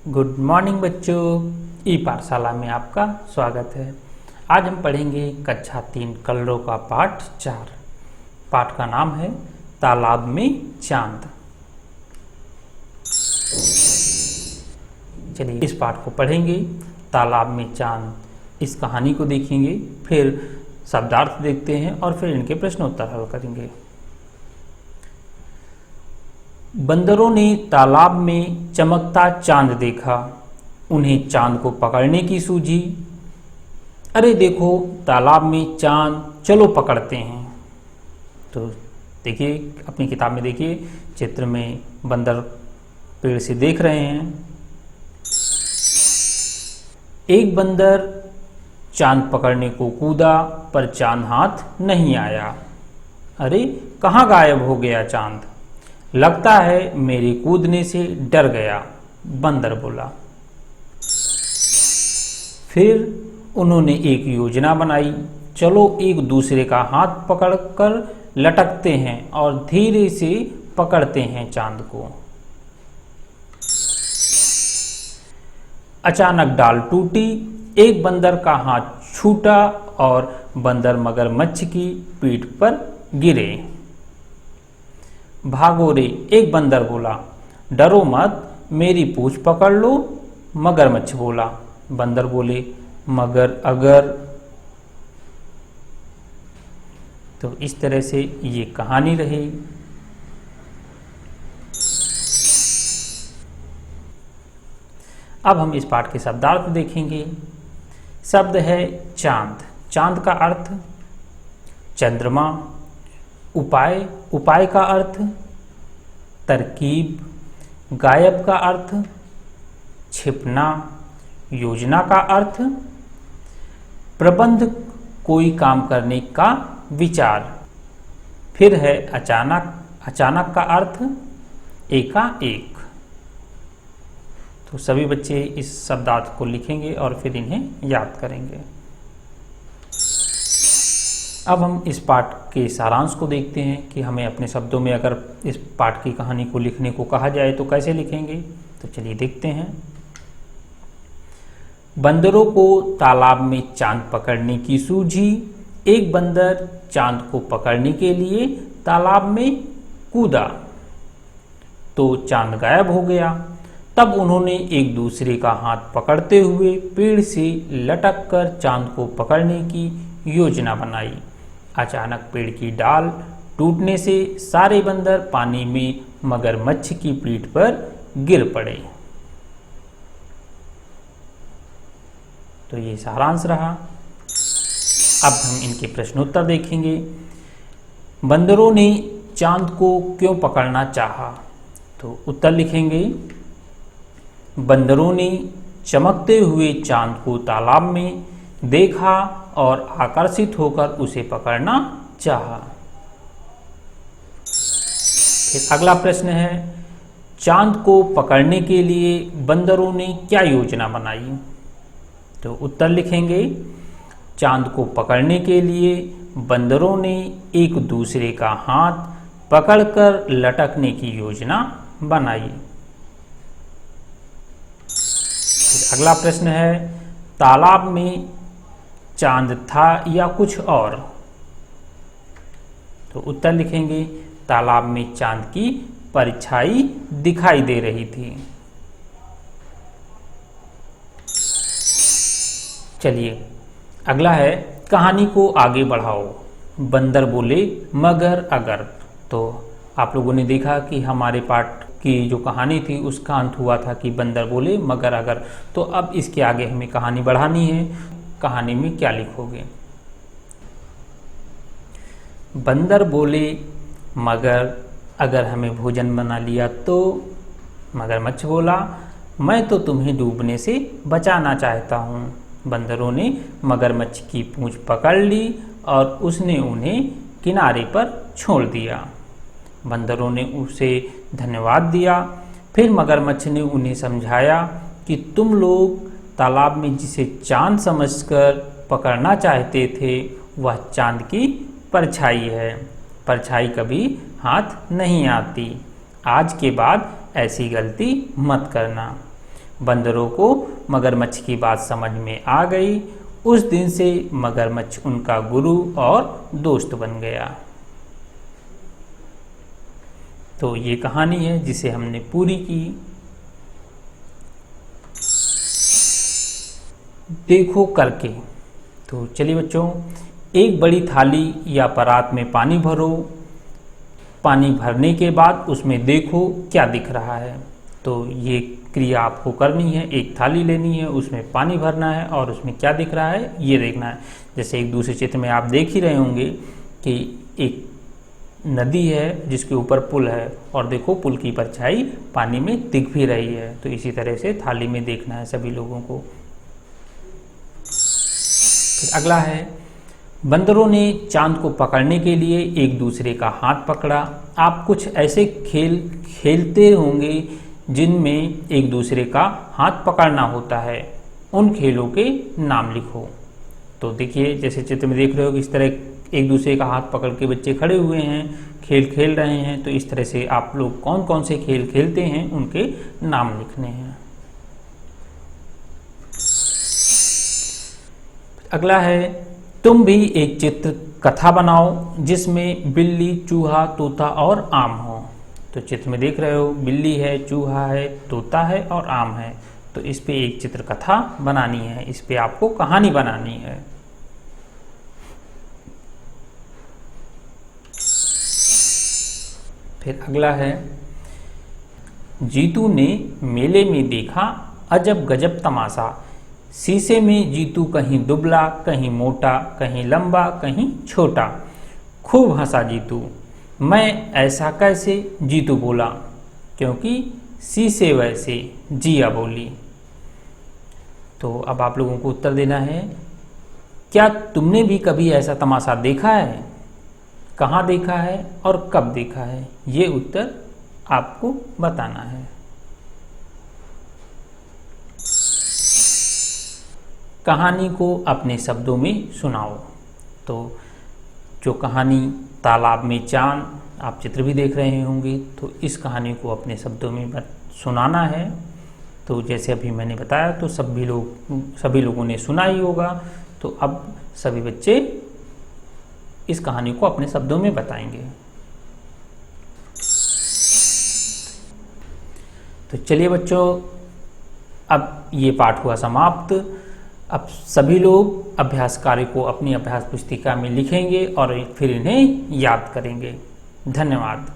Good morning बच्चों, ई पाठशाला में आपका स्वागत है। आज हम पढ़ेंगे कक्षा 3 कलरों का पाठ 4। पाठ का नाम है तालाब में चांद। चलिए इस पाठ को पढ़ेंगे, तालाब में चांद। इस कहानी को देखेंगे, फिर शब्दार्थ देखते हैं और फिर इनके प्रश्नोत्तर हल करेंगे। बंदरों ने तालाब में चमकता चांद देखा। उन्हें चांद को पकड़ने की सूझी। अरे देखो तालाब में चांद, चलो पकड़ते हैं। तो देखिए, अपनी किताब में देखिए, चित्र में बंदर पेड़ से देख रहे हैं। एक बंदर चांद पकड़ने को कूदा, पर चांद हाथ नहीं आया। अरे कहाँ गायब हो गया चांद? लगता है मेरे कूदने से डर गया, बंदर बोला। फिर उन्होंने एक योजना बनाई। चलो एक दूसरे का हाथ पकड़कर लटकते हैं और धीरे से पकड़ते हैं चांद को। अचानक डाल टूटी, एक बंदर का हाथ छूटा और बंदर मगरमच्छ की पीठ पर गिरे। भागो रे, एक बंदर बोला। डरो मत, मेरी पूंछ पकड़ लो, मगरमच्छ बोला। बंदर बोले, मगर अगर। तो इस तरह से ये कहानी रही। अब हम इस पाठ के शब्दार्थ देखेंगे। शब्द है चांद। चांद का अर्थ चंद्रमा। उपाय, उपाय का अर्थ तरकीब। गायब का अर्थ छिपना। योजना का अर्थ प्रबंध, कोई काम करने का विचार। फिर है अचानक। अचानक का अर्थ एकाएक। तो सभी बच्चे इस शब्दार्थ को लिखेंगे और फिर इन्हें याद करेंगे। अब हम इस पाठ के सारांश को देखते हैं कि हमें अपने शब्दों में अगर इस पाठ की कहानी को लिखने को कहा जाए तो कैसे लिखेंगे। तो चलिए देखते हैं। बंदरों को तालाब में चांद पकड़ने की सूझी। एक बंदर चांद को पकड़ने के लिए तालाब में कूदा तो चांद गायब हो गया। तब उन्होंने एक दूसरे का हाथ पकड़ते हुए पेड़ से लटक कर चांद को पकड़ने की योजना बनाई। अचानक पेड़ की डाल टूटने से सारे बंदर पानी में मगरमच्छ की पीठ पर गिर पड़े। तो ये सारांश रहा। अब हम इनके प्रश्नोत्तर देखेंगे। बंदरों ने चांद को क्यों पकड़ना चाहा? तो उत्तर लिखेंगे। बंदरों ने चमकते हुए चांद को तालाब में देखा और आकर्षित होकर उसे पकड़ना चाहा। फिर अगला प्रश्न है, चांद को पकड़ने के लिए बंदरों ने क्या योजना बनाई? तो उत्तर लिखेंगे। चांद को पकड़ने के लिए बंदरों ने एक दूसरे का हाथ पकड़कर लटकने की योजना बनाई। फिर अगला प्रश्न है, तालाब में चांद था या कुछ और? तो उत्तर लिखेंगे। तालाब में चांद की परछाई दिखाई दे रही थी। चलिए अगला है, कहानी को आगे बढ़ाओ। बंदर बोले, मगर अगर। तो आप लोगों ने देखा कि हमारे पाठ की जो कहानी थी उसका अंत हुआ था कि बंदर बोले मगर अगर। तो अब इसके आगे हमें कहानी बढ़ानी है। कहानी में क्या लिखोगे? बंदर बोले, मगर अगर हमें भोजन बना लिया तो? मगरमच्छ बोला, मैं तो तुम्हें डूबने से बचाना चाहता हूँ। बंदरों ने मगरमच्छ की पूंछ पकड़ ली और उसने उन्हें किनारे पर छोड़ दिया। बंदरों ने उसे धन्यवाद दिया। फिर मगरमच्छ ने उन्हें समझाया कि तुम लोग तालाब में जिसे चांद समझकर पकड़ना चाहते थे वह चांद की परछाई है। परछाई कभी हाथ नहीं आती। आज के बाद ऐसी गलती मत करना। बंदरों को मगरमच्छ की बात समझ में आ गई। उस दिन से मगरमच्छ उनका गुरु और दोस्त बन गया। तो ये कहानी है जिसे हमने पूरी की। देखो करके। तो चलिए बच्चों, एक बड़ी थाली या परात में पानी भरो। पानी भरने के बाद उसमें देखो क्या दिख रहा है। तो ये क्रिया आपको करनी है। एक थाली लेनी है, उसमें पानी भरना है और उसमें क्या दिख रहा है ये देखना है। जैसे एक दूसरे चित्र में आप देख ही रहे होंगे कि एक नदी है जिसके ऊपर पुल है और देखो पुल की परछाई पानी में दिख भी रही है। तो इसी तरह से थाली में देखना है सभी लोगों को। फिर अगला है, बंदरों ने चांद को पकड़ने के लिए एक दूसरे का हाथ पकड़ा। आप कुछ ऐसे खेल खेलते होंगे जिनमें एक दूसरे का हाथ पकड़ना होता है। उन खेलों के नाम लिखो। तो देखिए, जैसे चित्र में देख रहे हो कि इस तरह एक दूसरे का हाथ पकड़ के बच्चे खड़े हुए हैं, खेल खेल रहे हैं। तो इस तरह से आप लोग कौन कौन से खेल खेलते हैं उनके नाम लिखने हैं। अगला है, तुम भी एक चित्र कथा बनाओ जिसमें बिल्ली, चूहा, तोता और आम हो। तो चित्र में देख रहे हो बिल्ली है, चूहा है, तोता है और आम है। तो इस पे एक चित्र कथा बनानी है, इस पे आपको कहानी बनानी है। फिर अगला है, जीतू ने मेले में देखा अजब गजब तमाशा। शीशे में जीतू कहीं दुबला, कहीं मोटा, कहीं लंबा, कहीं छोटा। खूब हंसा जीतू। मैं ऐसा कैसे? जीतू बोला। क्योंकि शीशे वैसे, जिया बोली। तो अब आप लोगों को उत्तर देना है, क्या तुमने भी कभी ऐसा तमाशा देखा है? कहाँ देखा है और कब देखा है? ये उत्तर आपको बताना है। कहानी को अपने शब्दों में सुनाओ। तो जो कहानी तालाब में चांद, आप चित्र भी देख रहे होंगे, तो इस कहानी को अपने शब्दों में सुनाना है। तो जैसे अभी मैंने बताया, तो सभी लोगों ने सुना ही होगा। तो अब सभी बच्चे इस कहानी को अपने शब्दों में बताएंगे। तो चलिए बच्चों, अब ये पाठ हुआ समाप्त। अब सभी लोग अभ्यास कार्य को अपनी अभ्यास पुस्तिका में लिखेंगे और फिर इन्हें याद करेंगे। धन्यवाद।